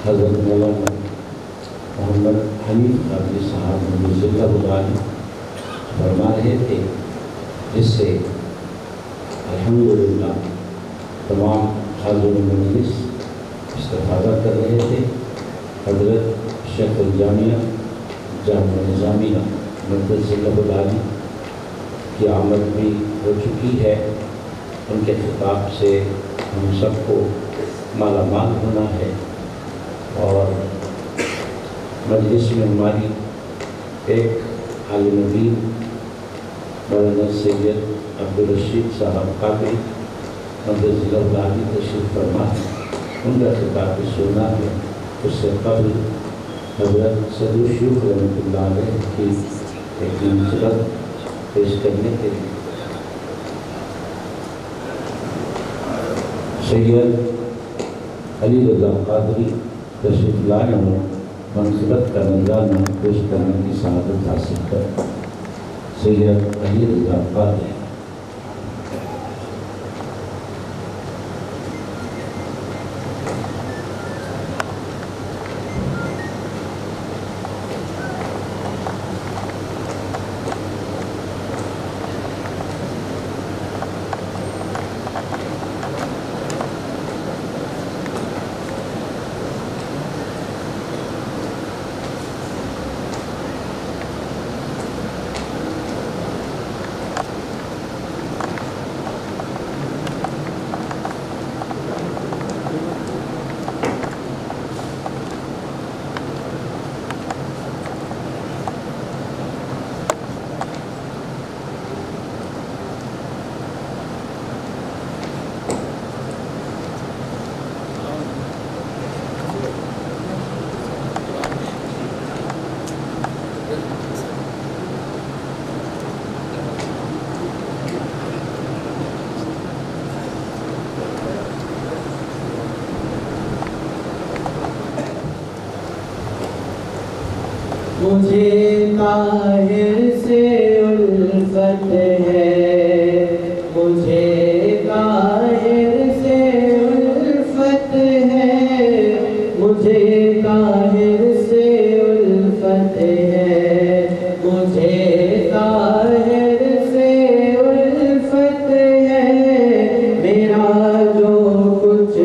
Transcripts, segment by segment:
حضرت مولانا محمد حنیف قادری صاحب رضی اللہ عنہ فرما رہے تھے، جس سے الحمدللہ تمام حاضرین مجلس استفادہ کر رہے تھے۔ حضرت شیخ الجامعہ جامعہ نظامیہ مرکز ضلع کی آمد بھی ہو چکی ہے۔ ان کے خطاب سے ہم سب کو مالا مال ہونا ہے، اور مجلس میں ہماری ایک عالم دین مولانا سید عبدالرشید صاحب قادری مرکز ضلع تشریف فرما ہے، ان کا خطاب بھی سننا ہے۔ اس سے قبل حضرت صدر شیخ رحمۃ اللہ علیہ کی ایک مناسبت پیش کرنے کے لیے سید علی رضا قادری تشریف لائے ہوں، مناسبت کا نذرانہ پیش کرنے کی سعادت حاصل کر سید علی رضا قادری۔ مجھے طاہر سے الفت ہے، مجھے طاہر سے الفت ہے، مجھے طاہر سے الفت ہے، مجھے طاہر سے الفت ہے، میرا جو کچھ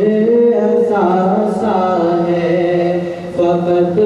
اثاثہ ہے فقط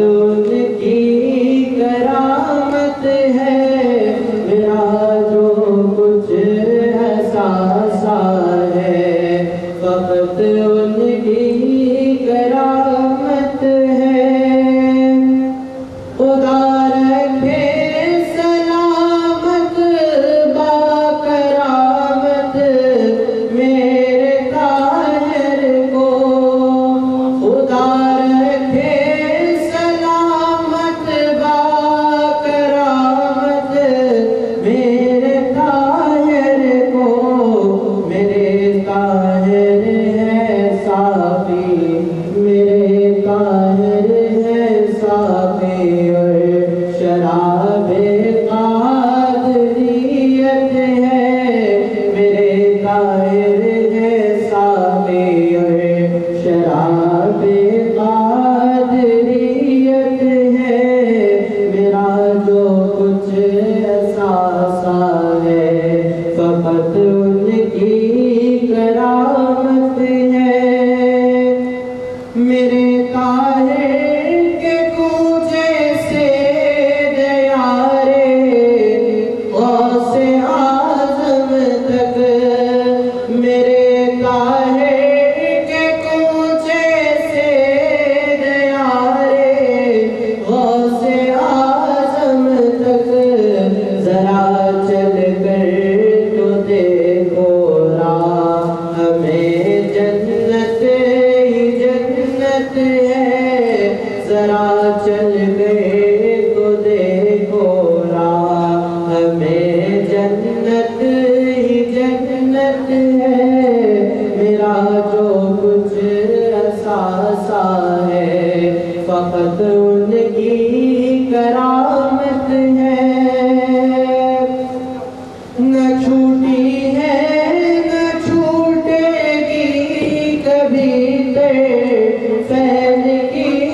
فیل کی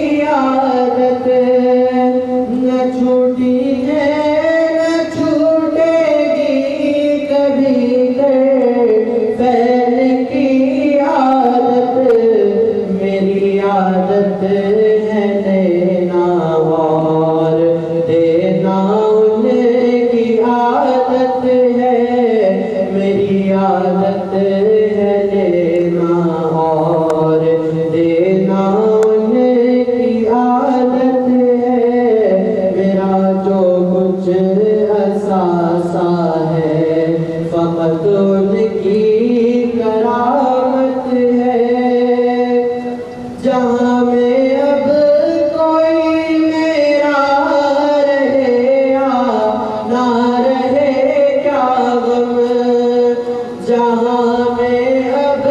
جہاں میں اب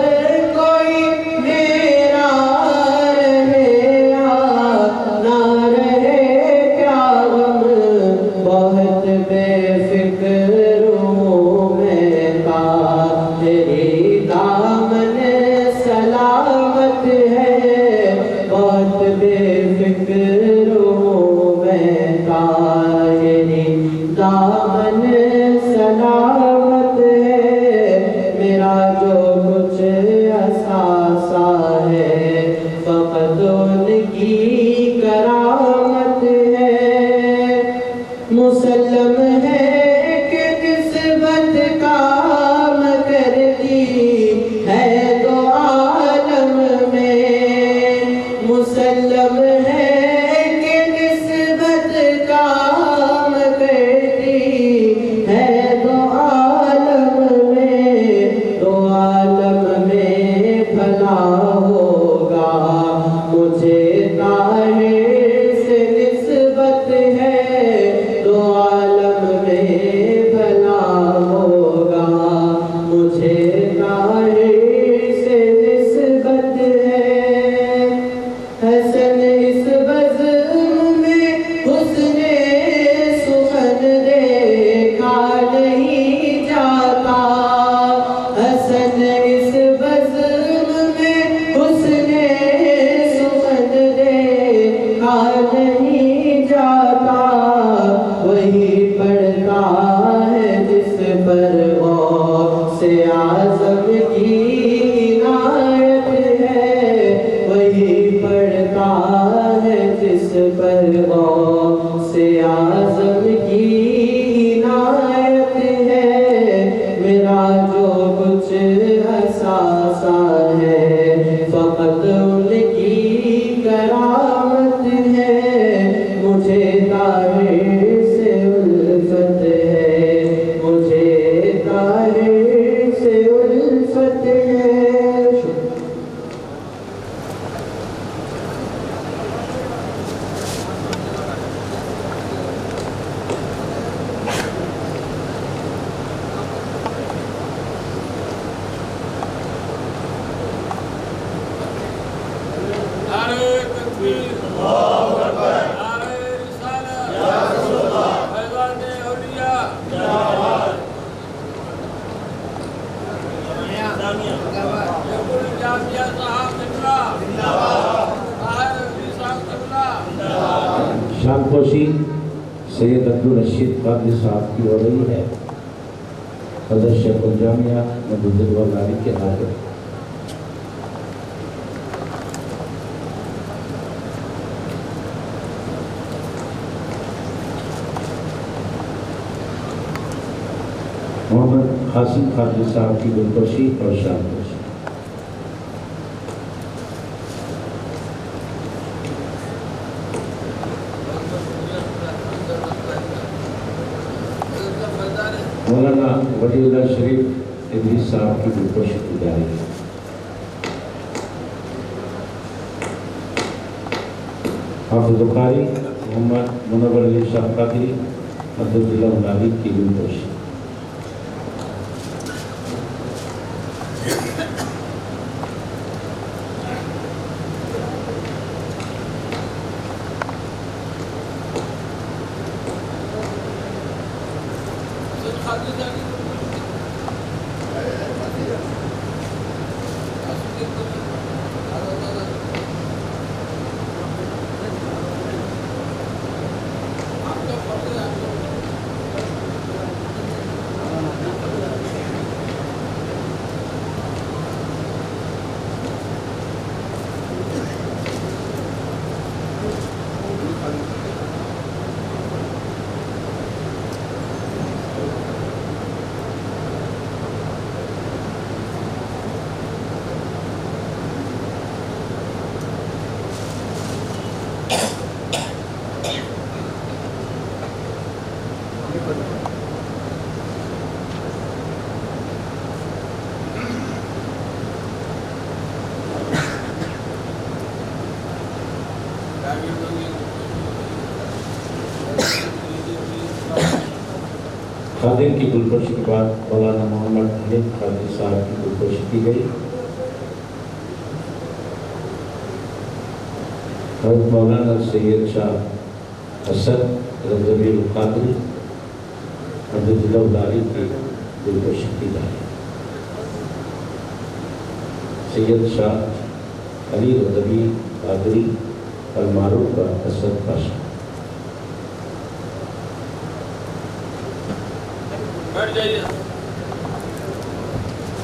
کوئی میرا رہے یا نہ رہے کیا غم، بہت بے فکر ہوں میں تیری دامن سلامت ہے، بہت بے فکر ہوں میں تیری دامن سلامت ہے، میرا جو کچھ اثاثہ ہے فقط ان کی کرامت ہے، مسلم ہے کہ نسبت کام کرتی ہے دو عالم میں، مسلم ہے کہ نسبت کام کرتی ہے دو عالم میں، دو عالم میں بھلا ہوگا مجھے طاہر سے نسبت ہے، دو عالم میں بھلا ہوگا مجھے طاہر سے نسبت ہے، حسن اس بزم میں حسن سخن دیکھا نہیں جاتا، حسن اس بزم میں حسن سخن دیکھا نہیں جاتا، وہی پڑھتا ہے جس پر غوث اعظم کی عنایت ہے، وہی پڑھتا ہے جس پر غوث اعظم کی عنایت ہے، میرا جو کچھ اثاثہ ہے فقط ان کی کرامت ہے، مجھے طاہر سے الفت ہے، مجھے طاہر سے الفت ہے۔ شان پوشی سید عبدالرشید قادری صاحب کی ہو رہی ہے، صدر شیخ الجامعہ مدد والاری کے حاضر۔ محمد قاسم قادری صاحب کی دلکشی اور شان پوشی۔ مولانا ولی اللہ شریف ادریس صاحب کی دلکشی کی جا رہی ہے۔ حافظ بخاری محمد منور علی شاہ قادری مدد اللہ والاری کی دلکشی۔ خادم کی گلبرش کے بعد مولانا محمد ماجد قادری صاحب کی کوشش کی گئی. حضرت مولانا سید شاہ اسد رضوی القادری حضرت الداری کی کوشش کی جائے. سید شاہ علی رضوی قادری المعروف کا اسد پاشا.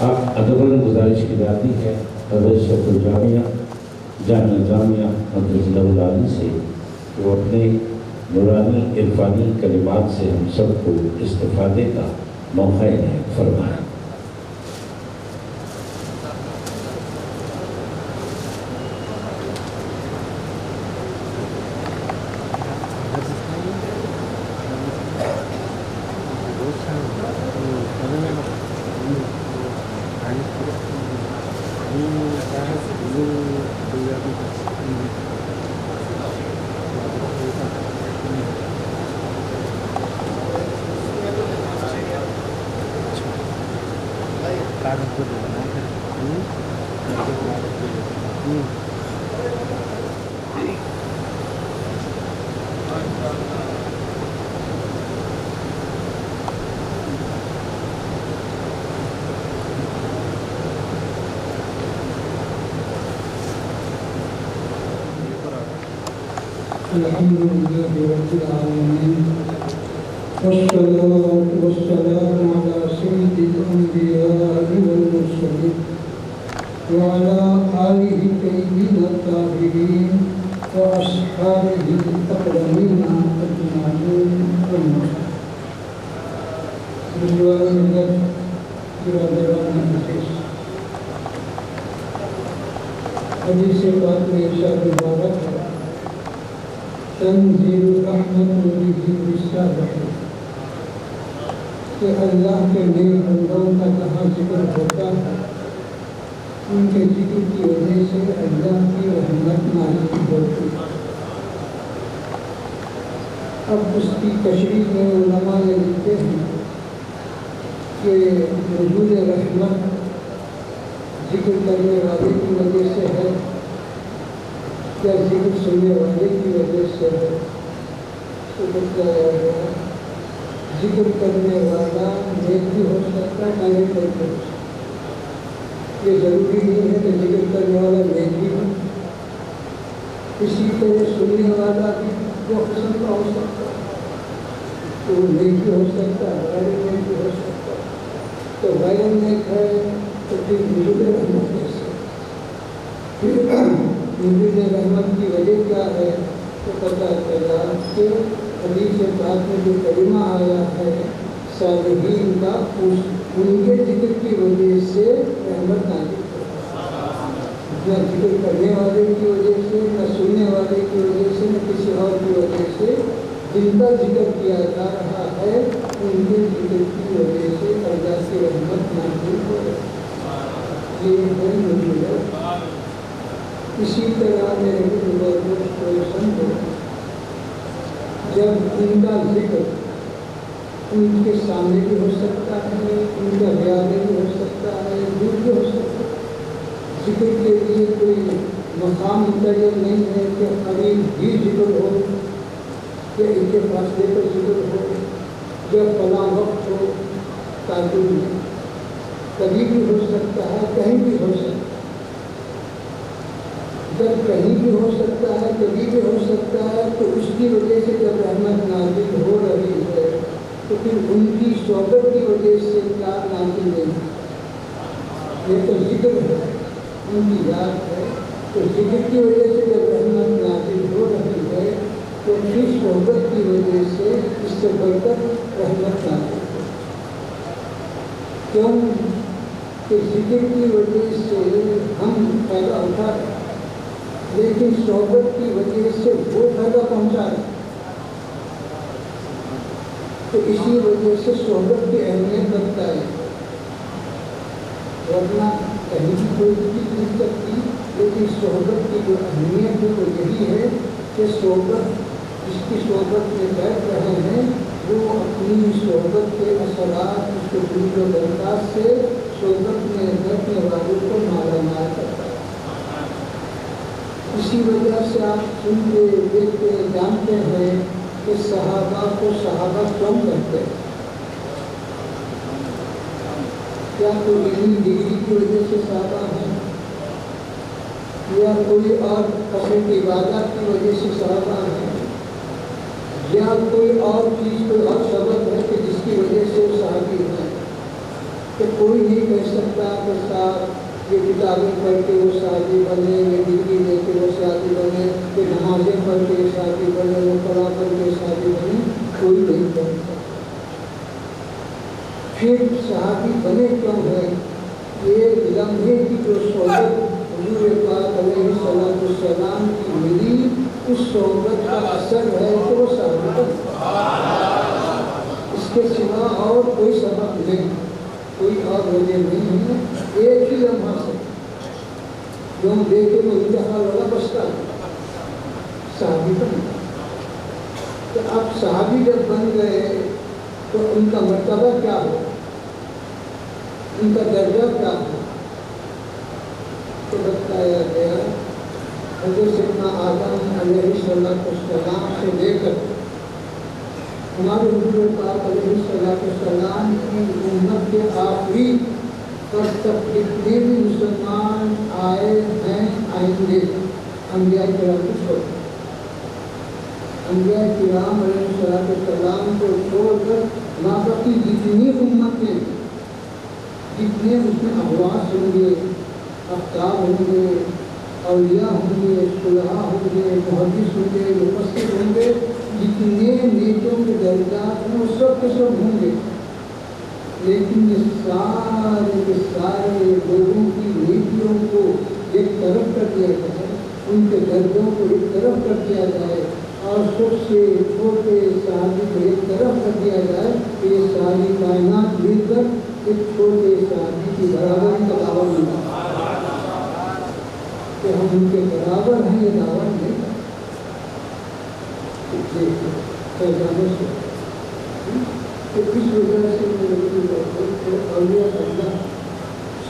آپ ادباً گزارش کی جاتی ہے حضرت شیخ الجامعہ جامعہ حضرت العلی سے کہ وہ اپنے نورانی عرفانی کلمات سے ہم سب کو استفادے کا موقع عنایت فرمائیں. الحمد لله رب العالمين والصلاة والسلام على سيد الأنبياء والمرسلين وعلى آله الطيبين الطاهرين وأصحابه الأكرمين أجمعين. حدیث پاک میں ارشاد مبارک ہے تنزیل رحمت به بالصالحین کہ اللہ کے نیک بندوں کا جہاں ذکر ہوتا ہے ان کے ذکر کی وجہ سے اللہ کی رحمت نازل ہوتی ہے. اب اس کی تشریح میں علماء یہ لکھتے ہیں کہ نزول رحمت ذکر کرنے والے کی وجہ سے ہے یا ذکر سننے والے کی وجہ سے ہے. تو بتایا گیا ذکر کرنے والا نیک بھی ہو سکتا ہے نہ نیک بھی ہو سکتا ہے. یہ ضروری نہیں ہے کہ ذکر کرنے والا نیک بھی ہو. اسی طرح سننے والا بھی جو قسم کا ہو سکتا ہے تو وہ نیک بھی ہو سکتا ہے غیر نیک بھی ہو سکتا ہے. تو غیر نیک ہے تو پھر نزول رحمت کیسے؟ نزول رحمت کی وجہ کیا ہے تو پتہ چلا کہ حدیث پاک میں جو کلمہ آیا ہے صالحین کا ان کے ذکر کی وجہ سے رحمت نازل ہوتی ہے. نہ ذکر کرنے والے کی وجہ سے نہ سننے والے کی وجہ سے نہ کسی اور کی وجہ سے جن کا ذکر کیا جا رہا ہے ان کے ذکر کی وجہ سے اللہ کی رحمت نازل ہو رہی ہے. یہ ہے نزول. اسی طرح میرے دوست کو سمجھو جب ان کا ذکر ان کے سامنے بھی ہو سکتا ہے ان کا بیان بھی ہو سکتا ہے دور بھی ہو سکتا ہے. ذکر کے لیے کوئی مقام متعین نہیں ہے کہ قریب بھی ذکر ہو یا ان کے فاصلے پر ذکر ہو یا فلاں وقت ہو تعلق نہیں. کبھی بھی ہو سکتا ہے کہیں بھی ہو سکتا ہے. جب کہیں بھی ہو سکتا ہے کبھی بھی ہو سکتا ہے تو اس کی وجہ سے جب رحمت نازل ہو رہی ہے تو پھر ان کی صحبت کی وجہ سے کیا نازل نہیں. یہ تو ذکر ہے ان کی یاد ہے تو ذکر کی وجہ سے جب رحمت نازل ہو رہی ہے تو پھر صحبت کی وجہ سے اس سے بڑھ کر رحمت نازل ہو. کیوں کہ ذکر کی وجہ سے ہم فائدہ اٹھا رہے ہیں لیکن صحبت کی وجہ سے وہ فائدہ پہنچا رہے. تو اسی وجہ سے صحبت کی اہمیت بنتا ہے. ورنہ کہیں بھی کوئی چیز نہیں سکتی لیکن صحبت کی جو اہمیت ہے وہ یہی ہے کہ صحبت جس کی صحبت میں بیٹھ رہے ہیں وہ اپنی صحبت کے اثرات اس کے دل و برکات سے والوں کو مالا مال کرتا ہے۔ اسی وجہ سے آپ سنتے دیکھتے جانتے ہیں کہ صحابہ کو صحابہ کیوں کرتے ہیں؟ کیا کوئی علمی ڈگری کی وجہ سے صحابہ ہیں، یا کوئی اور قسم کی عبادت کی وجہ سے صحابہ ہیں، یا کوئی اور چیز کوئی اور سبب ہے کہ جس کی وجہ سے وہ صحابی ہیں؟ کہ کوئی نہیں کہہ سکتا کہ صاحب یہ کتابیں پڑھ کے وہ صحابی بنے، یہ ڈگری لے کے وہ صحابی بنے، یہ نمازیں پڑھ کے صحابی بنے، وہ قرآن پڑھ کے صحابی بنے، کوئی نہیں کہہ سکتا۔ پھر صحابی بنے کیوں ہے؟ یہ لمحے کی جو صحبت حضور پاک علیہ السلام کی ملی، اس صحبت کا اثر ہے کہ وہ صحابی بنے۔ اس کے سوا اور کوئی سبب نہیں، کوئی اور وجہ نہیں ہے۔ ایک ہی لمحہ سے جو ہم دیکھے تو انتہا والا بستا صحابی بنے۔ تو اب صحابی جب بن گئے تو ان کا مرتبہ کیا ہو، ان کا درجہ کیا ہو؟ تو بتایا گیا حضرت سیدنا آدم علیہ السلام سے لے کر ہمارے حضور پاک علیہ السلام کی امت کے آخری پر تک جتنے بھی مسلمان آئے ہیں آئیں گے، انبیاء کرام کو چھوڑ کر، انبیاء کرام علیہ السلام کو چھوڑ کر باقی جتنی امتیں، جتنے اس میں احواس ہوں گے، افتاب ہوں گے، اولیاء ہوں گے، صلحاء ہوں گے، محدث ہوں گے، مفسر ہوں گے، جتنے نیکیوں کے درجات ہیں وہ سب کے سب ہوں گے، لیکن یہ سارے کے سارے لوگوں کی نیکیوں کو ایک طرف کر دیا جائے، ان کے درجوں کو ایک طرف کر دیا جائے، اور سب سے چھوٹے صحابی کو ایک طرف کر دیا جائے کہ یہ ساری کائنات مل کر ایک چھوٹے صحابی کی برابری کا دعویٰ ملا کہ ہم ان کے برابر ہیں، یہ دعویٰ نہیں کرتے۔ تو اس وجہ سے اولیاء اللہ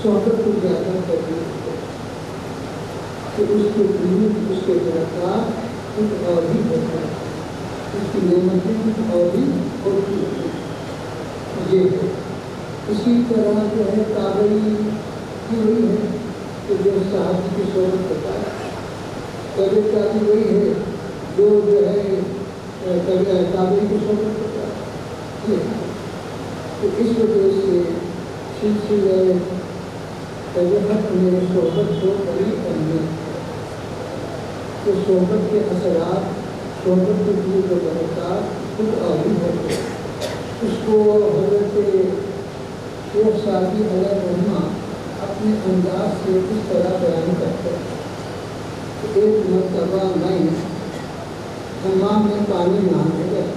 صحبت کو زیادہ کرتے ہیں کہ اس کے دین، اس کے برکات کچھ اور بھی ہوتا ہے، اس کی نعمتیں کچھ اور بھی ہوتی ہیں۔ یہ ہے اسی طرح جو ہے تابعی کی وہی ہے کہ جو صحابی کی صحبت ہوتا ہے، تابعی وہی ہے جو ہے تابعی کی صحبت ہوتا ہے۔ تو اس وجہ سے سلسلہ طریقت میں صحبت کو بڑی اہمیت ہے کہ صحبت کے اثرات، صحبت کے لیے جو برکات خود اور بھی ہوتے ہیں۔ اس کو حضرت شیخ سعدی علیہ الرحمہ اپنے انداز سے اس طرح بیان کرتے ہیں کہ ایک مرتبہ میں حمام میں پانی نہانے گیا۔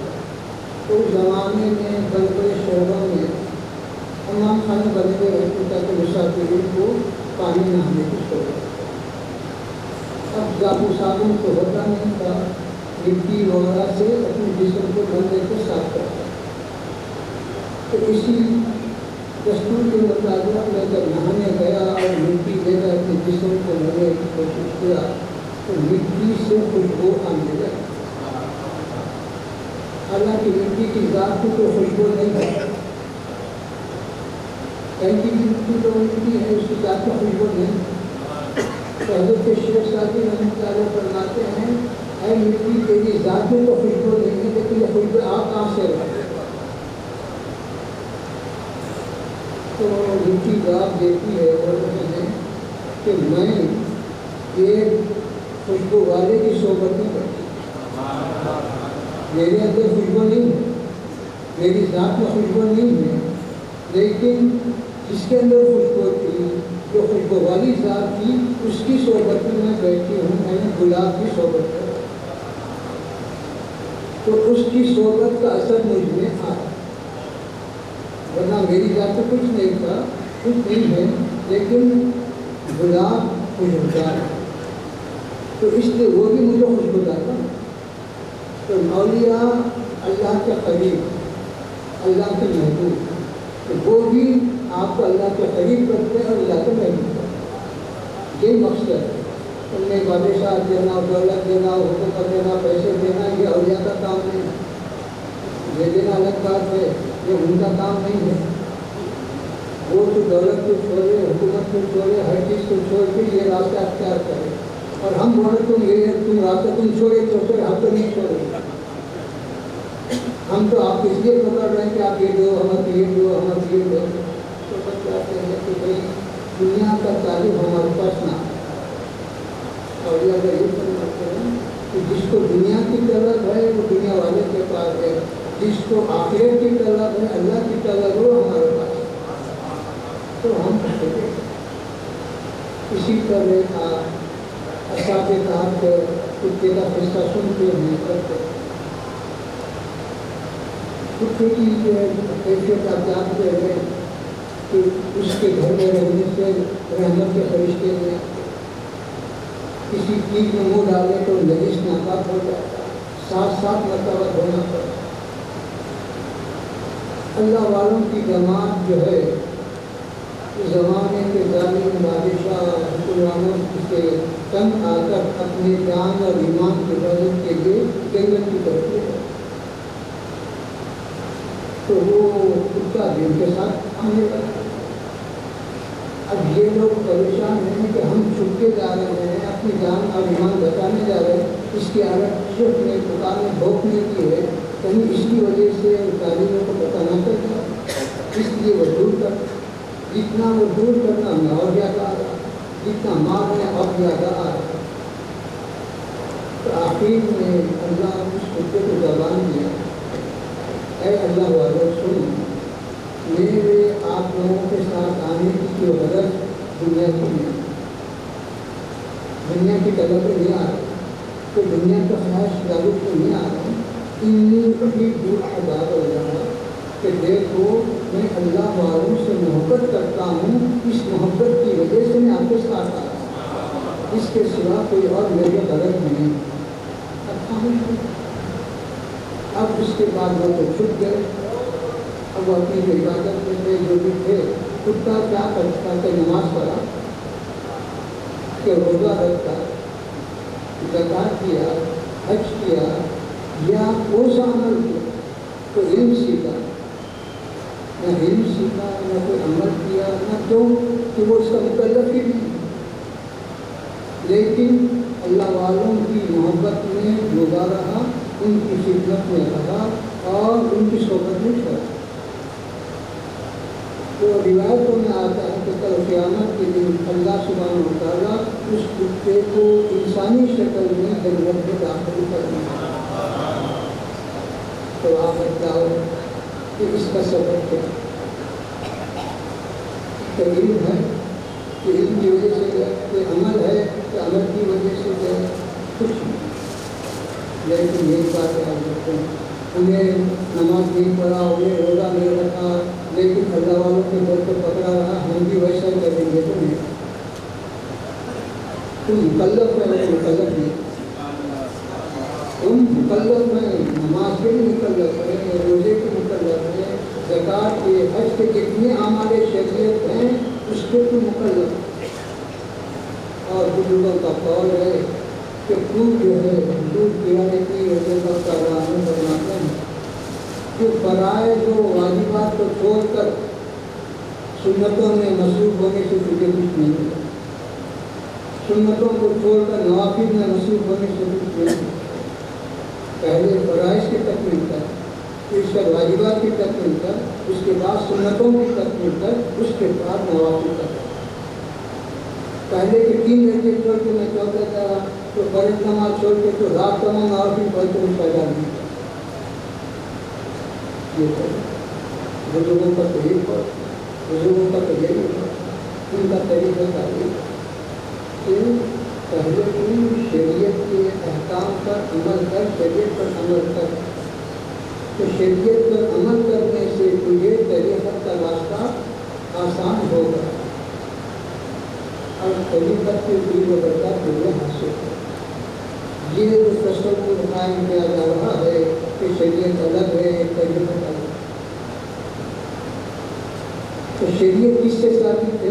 تو اس زمانے میں بڑے بڑے شہروں میں حمام خانے بنے ہوئے رہتے تاکہ مسافرین کو پانی نہانے کی سہولت۔ اب صابن صابن تو ہوتا نہیں تھا، مٹی وغیرہ سے اپنے جسم کو بندے کو صاف کرتا۔ تو اسی دستور کے مطابق میں جب نہانے گیا اور مٹی لے کر اپنے جسم کو لگنے کی کوشش کیا تو مٹی سے خوشبو آنے لگی۔ حالانکہ مٹی کی ذات کو کوئی خوشبو نہیں ہے، کہیں مٹی تو مٹی ہے، اس کی ذات کو خوشبو نہیں۔ تو حضرت شیخ سعدی رحمۃ اللہ فرماتے ہیں اے مٹی تیری ذات میں تو خوشبو نہیں ہے، لیکن یہ خوشبو آپ کہاں سے رہے؟ تو مٹی جواب دیتی ہے اور کہتے ہیں کہ میں ایک خوشبو والے کی صحبت میں کرتی، میرے اندر خوشبو نہیں ہے، میری ذات میں خوشبو نہیں ہے، لیکن جس کے اندر خوشبو تھی، جو خوشبو والی ذات تھی، اس کی صحبت میں میں بیٹھی ہوں، میں نے گلاب کی صحبت کر، تو اس کی صحبت کا اثر مجھ میں آیا، ورنہ میری ذات میں کچھ نہیں تھا، کچھ نہیں ہے، لیکن گلاب خوشبودار ہے، تو اس لیے وہ بھی مجھے خوشبودار تھا۔ تو اولیاء اللہ کے قریب، اللہ کے محبوب، تو وہ بھی آپ کو اللہ کے قریب کرتے ہیں اور اللہ کے محبوب کرتے ہیں۔ یہی مقصد ہے. تم نے بادشاہ دینا، دولت دینا، حکومت دینا، پیسے دینا، یہ اولیاء کا کام نہیں ہے. یہ دینا الگ بات ہے، یہ ان کا کام نہیں ہے. وہ تو دولت کو چھوڑے، حکومت کو چھوڑے، ہر چیز کو چھوڑ کے یہ راستہ اختیار کرے. اور ہم بولے تم یہ تم راستہ تم چھوڑے تو پھر ہم تو نہیں چھوڑے. ہم تو آپ اس لیے پکڑ رہے ہیں کہ آپ یہ دو، ہمیں یہ دو، ہمیں یہ دو. تو بس چاہتے ہیں کہ بھائی دنیا کا تعلق ہمارے پاس نہ. اور یہ اگر یہ فرماتے ہیں کہ جس کو دنیا کی طلب ہے وہ دنیا والے کے پاس ہے، جس کو آخرت کی طلب ہے، اللہ کی طلب ہے، وہ ہمارے پاس ہے. تو ہم اسی طرح اساتذہ کتے کا قصہ سنتے ہیں کرتے. کتے کی کیفیت آپ جانتے ہیں کہ اس کے گھر میں رہنے سے رحمت کے فرشتے میں کسی چیز میں منہ ڈالے تو نجس ناپاک ہو جاتا. 7 مرتبہ دھونا پڑتا. اللہ والوں کی جماعت جو ہے زمانے کے ظالم بادشاہ حکمرانوں سے تنگ آ کر اپنے جان اور ایمان کی حفاظت کے لیے جنگل کی طرف ہے. تو وہ کتا دن کے ساتھ آنے لگا. اب یہ لوگ پریشان ہیں کہ ہم چھپ کے جا رہے ہیں، اپنی جان اور ایمان بچانے جا رہے ہیں، اس کی عادت صرف نے پکارنے بھوکنے کی ہے، کہیں اس کی وجہ سے تعلیموں کو پتہ نہ چل جائے. اس لیے وہ دور کر، جتنا وہ دور کرنا میں اور زیادہ آ رہا، جتنا مار میں اور زیادہ آ رہا. تو آخر میں اللہ اس کتے کو زبان دیا، اے اللہ والوں سن، میرے آپ لوگوں کے ساتھ آنے کی غرض دنیا کی نہیں، دنیا کی طلب پہ نہیں آ رہا، تو دنیا کا خواہش تعلق پہ نہیں آ رہا. اتنی دور خبر ہو رہا کہ دیکھو میں اللہ والوں سے محبت کرتا ہوں، اس محبت کی وجہ سے میں آپ کے ساتھ آ رہا ہوں، اس کے سوا کوئی اور میرے غرض نہیں. اب اس کے بعد وہ تو چھپ گئے. اب وہ اپنی جو عبادت میں تھے، جو بھی تھے، کتا کیا کرتا کہ نماز پڑھا، کہ روزہ رکھتا، زکات کیا، حج کیا، یا کوئی سا عمل کیا، تو علم سیکھا. نہ علم سیکھا، نہ کوئی عمل کیا، نہ تو کہ وہ اس کا مکلف ہی نہیں. لیکن اللہ والوں کی محبت میں ڈوبا رہا، ان کی خدمت میں رہا اور ان کی صحبت میں چلا. تو روایتوں میں آتا ہے کہ کل قیامت کے دن اللہ سبحانہ و تعالیٰ اس کتے کو انسانی شکل میں جنت میں داخل کرنا. تو آپ بتاؤ کہ اس کا سبب کیا علم ہے، کہ علم کی وجہ سے کوئی عمل ہے، کہ عمل کی وجہ سے کچھ نہیں. لیکن یہ بات یاد رکھتے ہیں، انہیں نماز نہیں پڑھا، انہیں روزہ نہیں رکھا، لیکن اللہ والوں کے دل کو پکڑا رہا، ہم بھی ویسا ہی کریں گے. تو نہیں، تم مکلف ہے، مکلف نہیں. تم مکلف ہیں، نماز کے بھی مکلف ہیں، روزے کے مکلف ہیں، زکات کے، حج کے، جتنے ہمارے شریعت ہیں اس کے تم مکلف. اور بزرگوں کا قول ہے کہ دودھ جو ہے دودھ پلانے کی وجہ کا رام فرماتے ہیں کہ فرائض جو واجبات کو چھوڑ کر سنتوں میں مصروف ہونے سے تجھے کچھ نہیں ملا. سنتوں کو چھوڑ کر نوافل میں مصروف ہونے سے کچھ نہیں ملا. پہلے فرائض کی تکمیل کر، پھر اس کے واجبات کی تکمیل کر، اس کے بعد سنتوں کی تکمیل کر، اس کے بعد نوافل کر. پہلے کے 3 گھنٹے چھوڑ کے میں چوتھا تھا تو فرض نماز چھوڑ کے تو رات تمام نوافل پڑھ کے اس کا جان نہیں. یہ بزرگوں کا طریقہ، بزرگوں کا طریقہ، ان کا طریقہ تعلیم کہ پہلے کی شریعت کے احکام پر عمل کر، شریعت پر عمل کر. تو شریعت پر عمل کرنے سے تجھے طریقت کا راستہ آسان ہوگا اور طریقت کے دین و برکات تجھے حاصل ہوگا. یہ جو تصور قائم کیا جا رہا ہے کہ شریعت الگ ہے، طریقت الگ. تو شریعت کس سے ثابت ہے،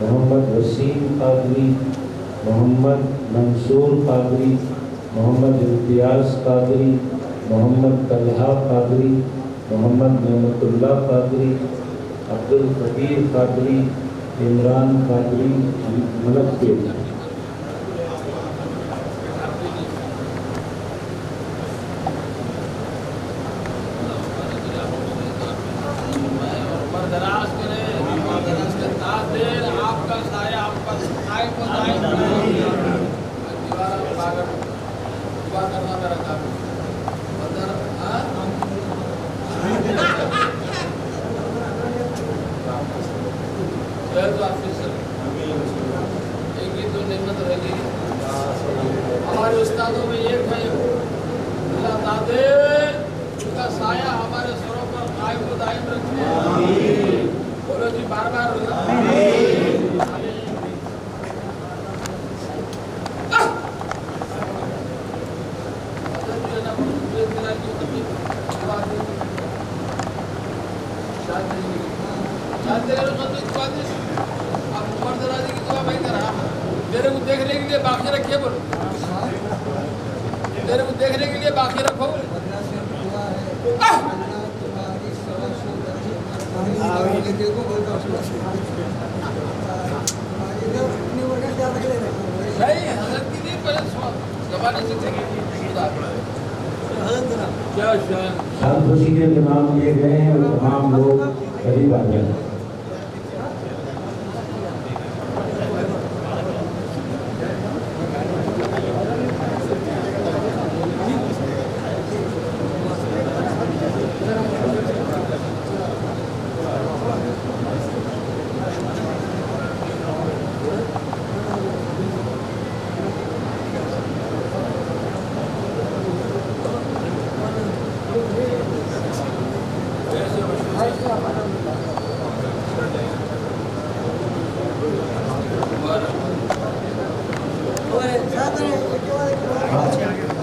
محمد وسیم قادری، محمد منصور قادری، محمد امتیاز قادری، محمد طلحہ قادری، محمد نعمت اللہ قادری، عبد القدیر قادری، عمران قادری ملک کے ہمارے استادوں میں ایک ہے اللہ تعالی ان کا سایہ ہمارے سروں پر قائم و دائم رکھے. بولو جی بار بار میرے کو دیکھنے کے لیے باقی رکھیے بولو میرے کو دیکھنے کے لیے باقی رکھو. نہیں حضرت کی نہیں پہلے زبانی سے کیا شان خوشی کے نام لیے گئے ہیں اور تمام لوگ قریب آ جائیں.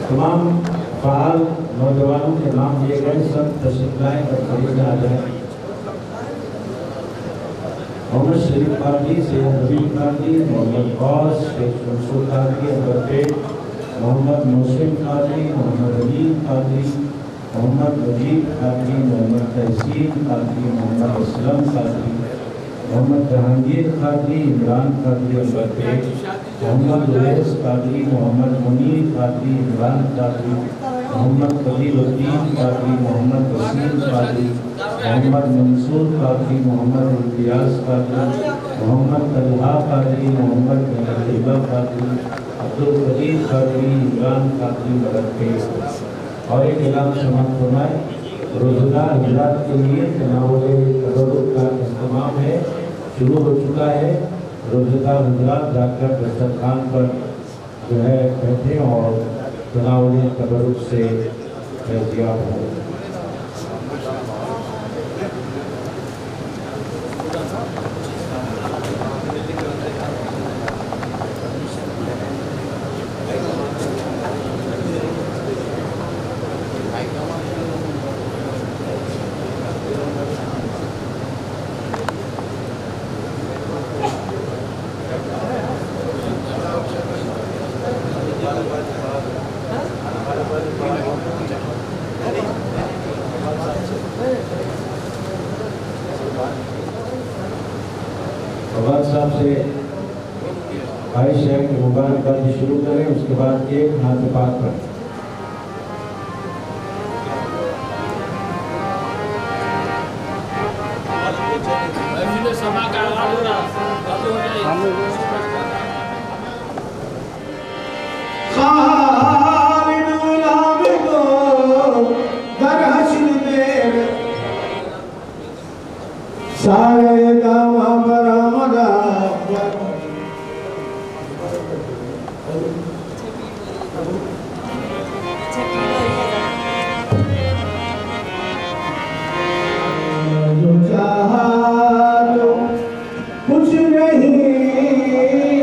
تمام فعال نوجوانوں کے نام لیے گئے سب تشریف لائیں اور قریب آ جائیں. محمد شریف قادری، سید نبیل قادری، محمد غوث، شیخ منصور قادری، انورپیٹ، محمد محسن قادری، محمد علیم قادری، محمد وجید قادری، محمد تحسین قادری، محمد اسلم قادری، محمد جہانگیر قادری، عمران قادری انورپیٹ، محمد اویس قادری، محمد منیر قادری، عمران قادری، محمد قدیر الدین قادری، محمد وسیم قادری، محمد منصور قادری، محمد امتیاز قادری، محمد طلحہ قادری، محمد نعمت اللہ قادری، عبد القدیر قادری، عمران قادری ملک کے. اور ایک اعلان سماعت فرمائے. روزگار حضرات کے لیے تناول تبرک کا اہتمام ہے، شروع ہو چکا ہے. روزگار حضرات جا کر دسترخوان پر جو ہے بیٹھیں اور تناول تبرک سے فیضیاب ہوں. فواد صاحب سے خواہش ہے کہ مبارکبادی شروع کریں، اس کے بعد ایک نعت پاک پڑھیں. سارے دام برآمدہ جو چاہا تو کچھ نہیں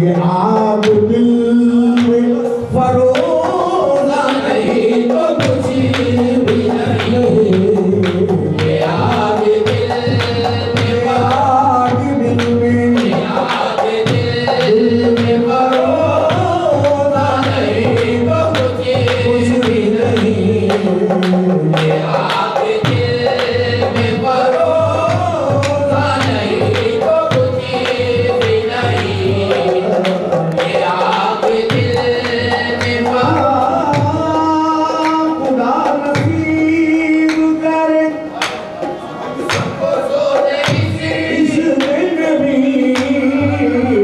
یہ آگ دل میں فروزہ نہیں تو کچھ بھی نہیں یہ آگ دل میں آگ دل میں آگ دل میں فروزہ نہیں تو کچھ بھی نہیں یہ آگ دل میں فروزہ نہیں تو کچھ بھی نہیں یہ آگ دل میں خدا نصیب کرے اس دن بھی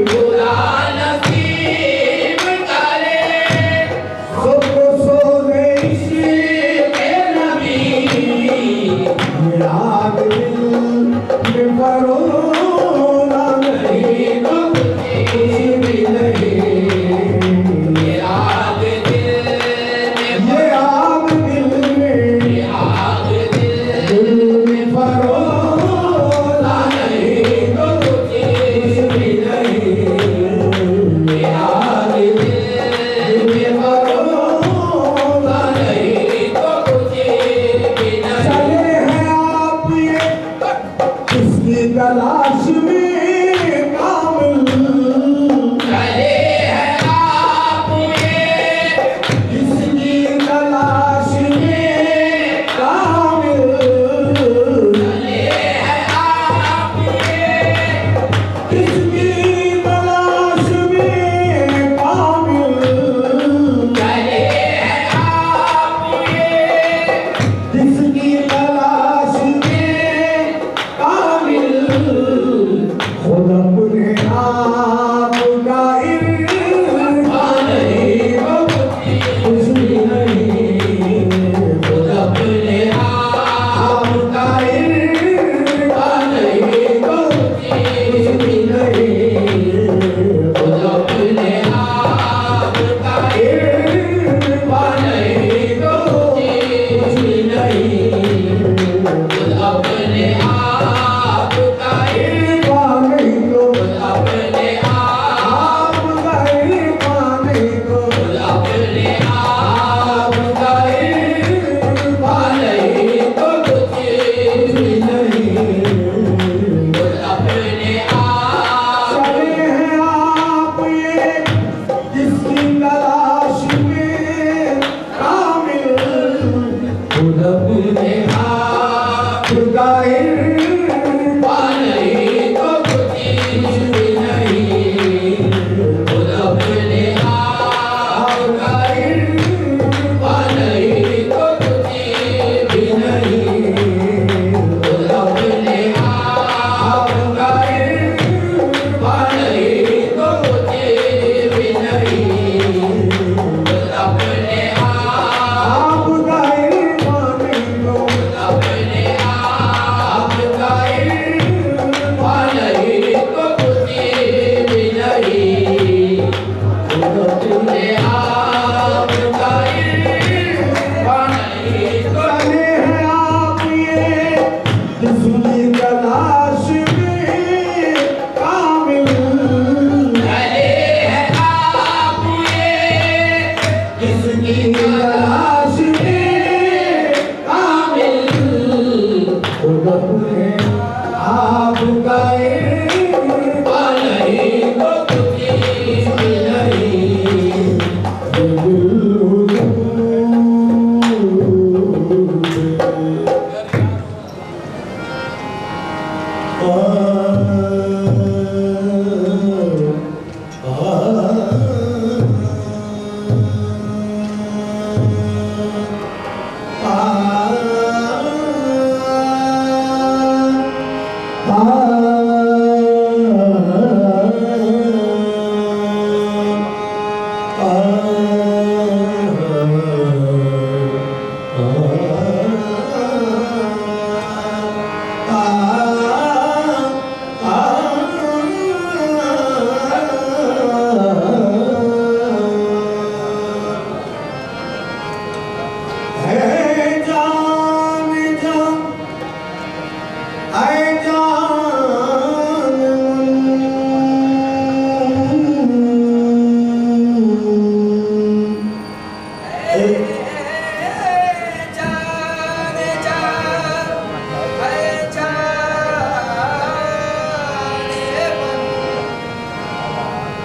خدا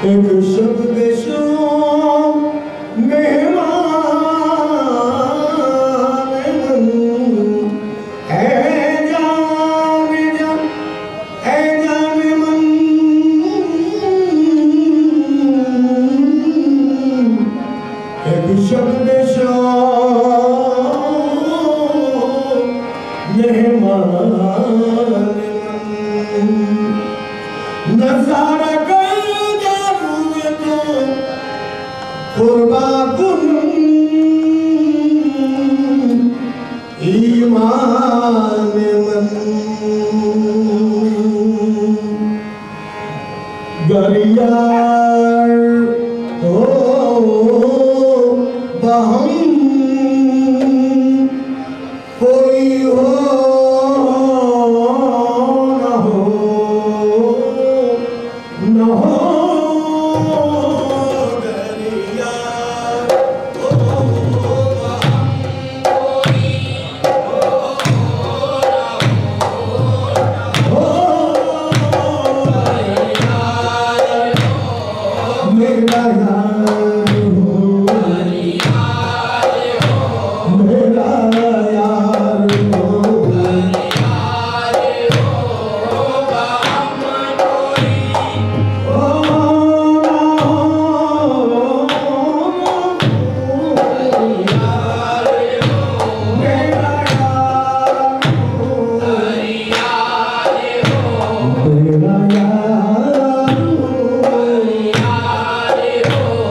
ایک شب بے شام مہمان من اے جان من ایک شب بے شام مہمان نظارہ کر جاروے تو قربا کنم ایمان من گریار ہو بہم کوئی ہو نہ ہو گریار ہو بہم کوئی ہو میرا یار ہو میرا یار ہو میرا یار ہو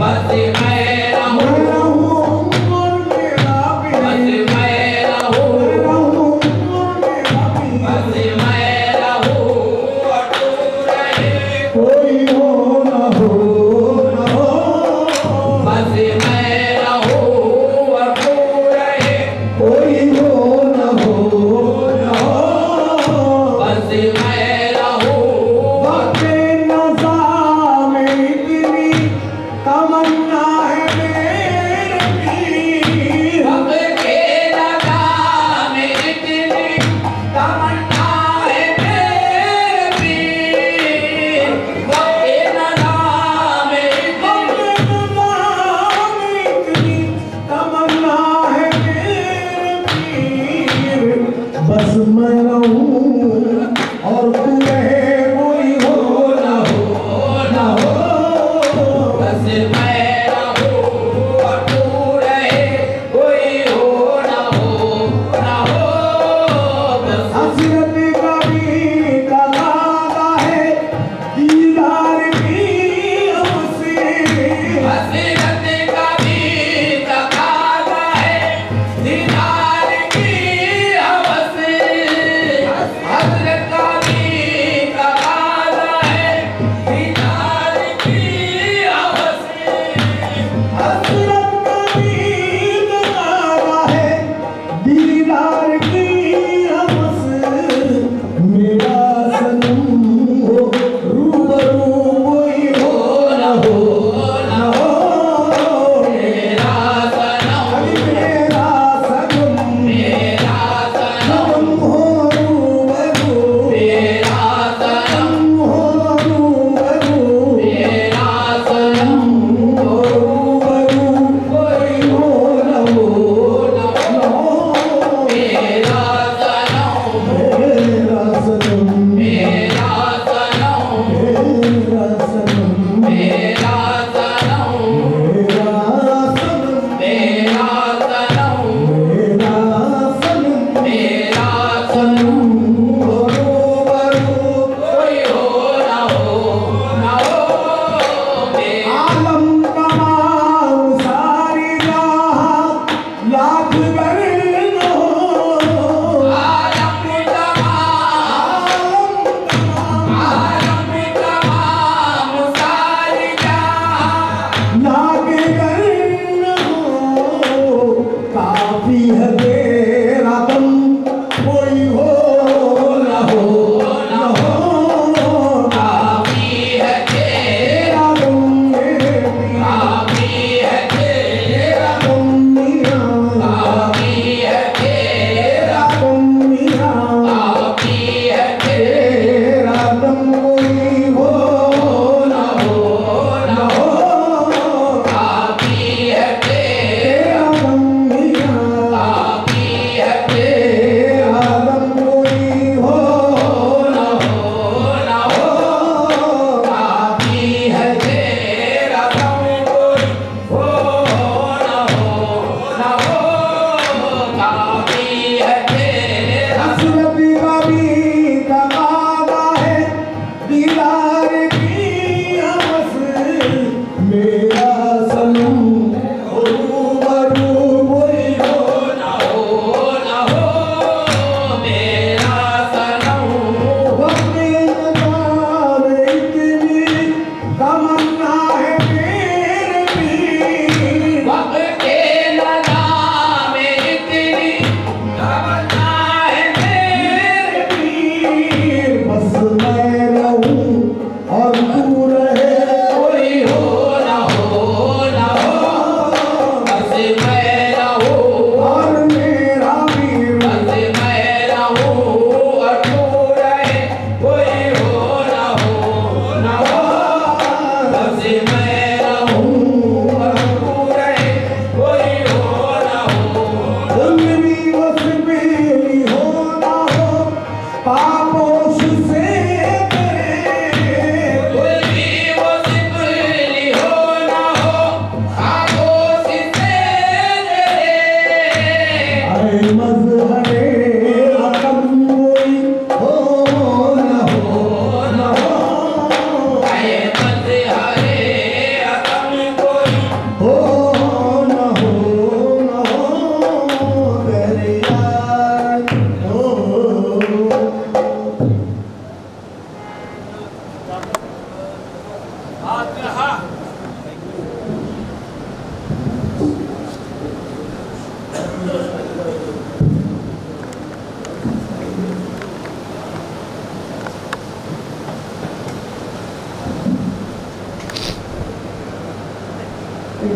Ah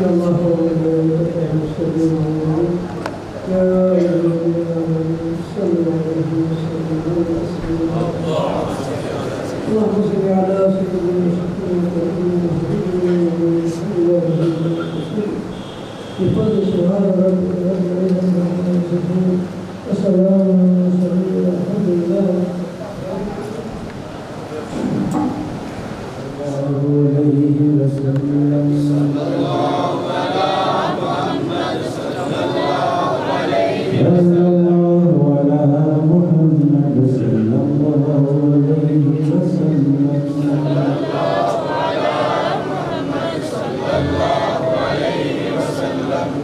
إن الله وملائكته يصلون على النبي يا أيها الذين آمنوا صلوا عليه وسلموا تسليما اللهم صل على سيدنا بفضل سبحان ربك رب العزة عما يصفون وسلام على المرسلين والحمد لله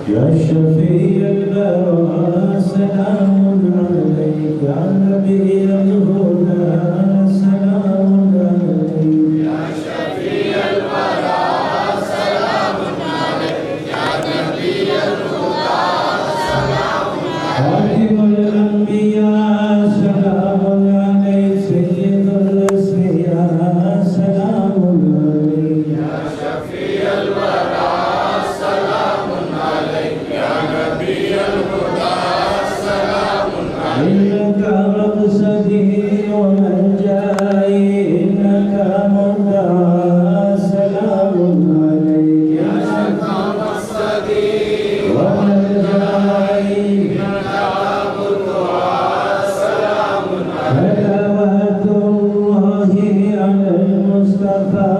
يا شفيع البراء سلام عليك يا نبي الهدى سلام عليك يا شفيع البراء سلام عليك يا نبي الهدى سلام عليك خاتم الأنبياء سلام عليك سيد الأصفياء سلام عليك يا شفيع البراء إنك مقصدي ومنجاي إنك مدعى سلام عليك إنك مقصدي ومنجاي إنك مدعى سلام عليك صلوات الله على المصطفى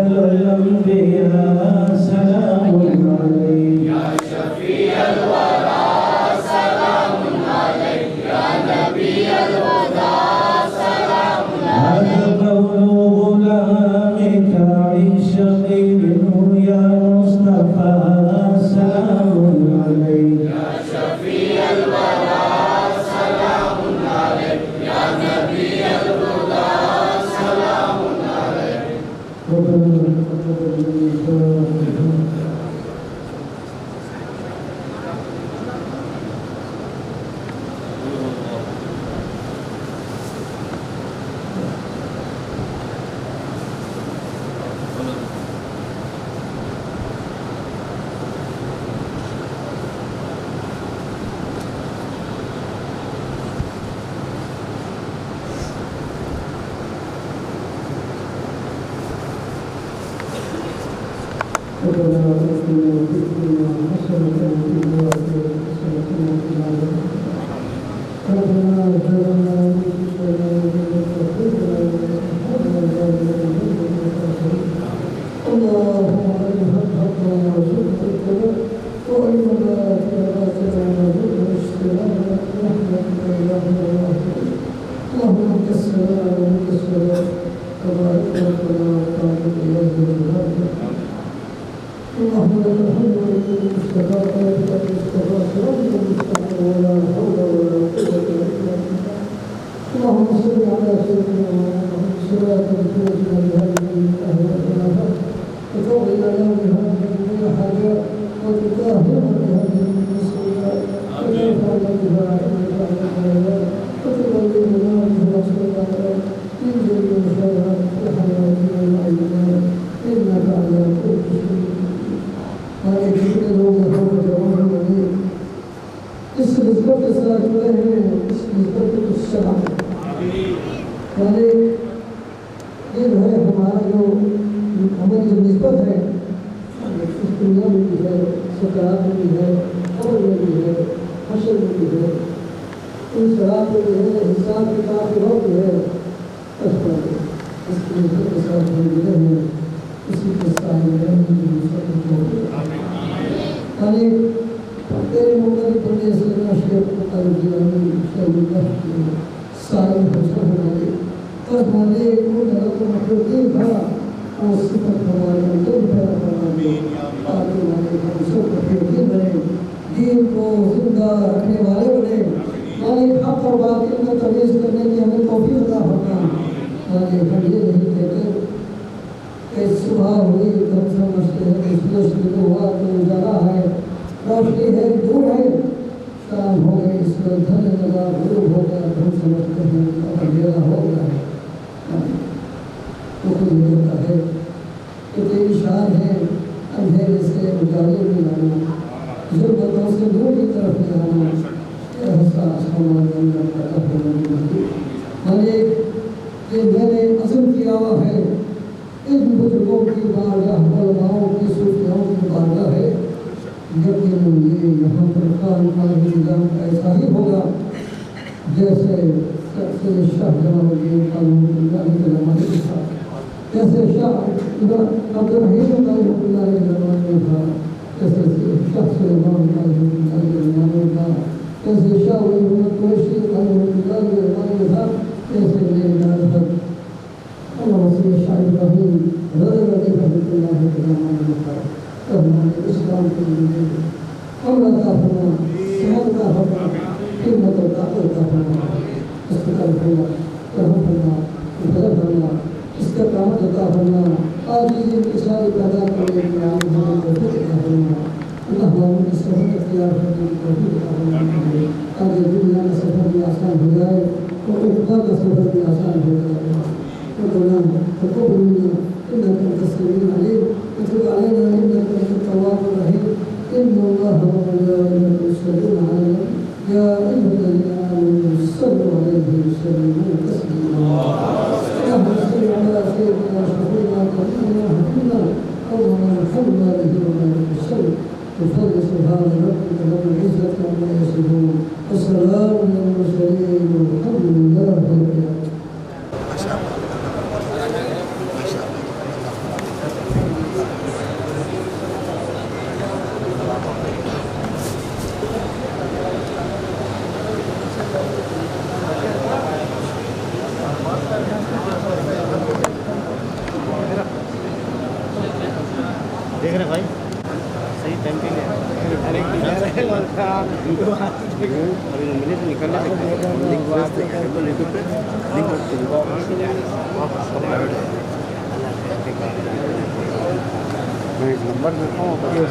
أفضل الأنبياء سلام عليك يا شفيع الورى سلام عليك يا نبي الهدى سلام عليك هذا قول غلامك عيش منه يا مصطفى سلام عليك يا شفيع الورى سلام عليك يا نبي الهدى سلام عليك ربنا آتنا في الدنيا حسنة وفي الآخرة حسنة وقنا عذاب ربنا ظلمنا أنفسنا وإن لم تغفر لنا اللهم أرنا الحق وارزقنا اتباعه وأرنا الباطل باطلا وارزقنا اجتنابه برحمتك يا أرحم الراحمين اللهم أنت السلام ومنك السلام تبارك ربنا وتعالى يا ذا الجلال اللهم لك الحمد والمصطفى ويبقى المصطفى صراط المستقيم ولا حول ولا قوة إلا بالله اللهم صل على سيدنا محمد صلاة توجنا بها من أهوالنا وتغفر لنا بها من الحاجات وتطهرنا بها من السيئات وترفعنا بها عندك على الخيرات وتبلغنا بها صلاة من جميع الخيرات في حياتنا وعيننا إنك على كل شيء آگے جتنے لوگ یہاں پر جمع ہوئے اس نسبت کے ساتھ جڑے ہیں اس نسبت کو سلام یعنی یہ جو ہے ہمارا جو ہماری جو نسبت ہے اس دنیا میں بھی ہے سکرات میں بھی ہے قبر میں بھی ہے حشر میں بھی ہے ان سرات میں بھی ہے حساب کتاب کے وقت ہے اس پر اس کی نسبت کے ساتھ جڑے ہیں اسی کے ساتھ یعنی تیرے مقدر پردیس لنا شیخ مقدر جیلانی شیخ اللہ سائل حسن ہمارے پر ہمارے مقدر مقدر تھا اور صفت ہمارے اندر پیدا کرنا تاکہ ہمارے ہم سب اپنے دین بنے دین کو زندہ رکھنے والے بنے یعنی حق اور باطل میں تمیز کرنے کی ہمیں توفیق عطا فرمائے یعنی ہم یہ نہیں کہتے کہ صبح ہوئی تو ہم سمجھتے ہیں کہ سورج شروع ہوا تو اجالا ہے روشنی ہے دور ہے شام ہو گئی اس میں دھن لگا غروب ہو گیا تو ہم سمجھتے ہیں اب اندھیرا ہو گیا ہے تو کوئی ہوتا ہے کہ تیری شان ہے اندھیرے سے اجالا یہ میں نے عزم کیا ہوا ہے ان بزرگوں کی بارگاہ علماؤں کی صوفیاؤں کی بارگاہ ہے لیکن یہ یہاں پر کام کا نظام ایسا ہی ہوگا جیسے شاہ جلال الدین رحمۃ اللہ کے زمانے میں تھا، جیسے شاہ عبد الرحیم رحمۃ اللہ کے زمانے میں تھا، جیسے شاہ سلیمان رحمۃ اللہ کے زمانے میں تھا، جیسے شاہ ولی محمد قریشی رحمۃ اللہ کے زمانے میں تھا، جیسے میرے ناظر اللہ وسیع شاہ ابراہیم رضی اللہ کے زمانے میں تھا۔ ہمارے اسلام کے لیے اللہ کا فرما، صحت کا فرما، خدمت و طاقت کا فرما، استقامت فرما، رحم فرما، فضل فرما، استقامت عطا فرما، عاجزی انکساری پیدا کرنے کی ہمیں توفیق عطا فرما۔ اللہ ہمیں سفر اختیار کرنے کی توفیق عطا فرما تاکہ دنیا کا سفر بھی آسان ہو جائے اور عقبہ کا سفر بھی آسان ہو جائے۔ ربنا تقبل منا انك انت السميع العليم وتب علينا انك انت التواب الرحيم ان الله وملائكته يصلون على النبي يا ايها الذين امنوا صلوا عليه وسلموا تسليما اللهم صل على سيدنا وشفيعنا وحبيبنا وحبيبنا اللهم ارحمنا به وبارك وسلم وفضل سبحان ربك رب العزه عما يصفون وسلام على المرسلين والحمد لله رب العالمين۔ دیکھ رہے بھائی صحیح ٹائم پہ نمبر دیتا ہوں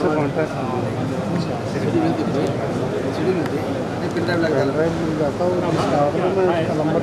جاتا ہوں میں اس کا نمبر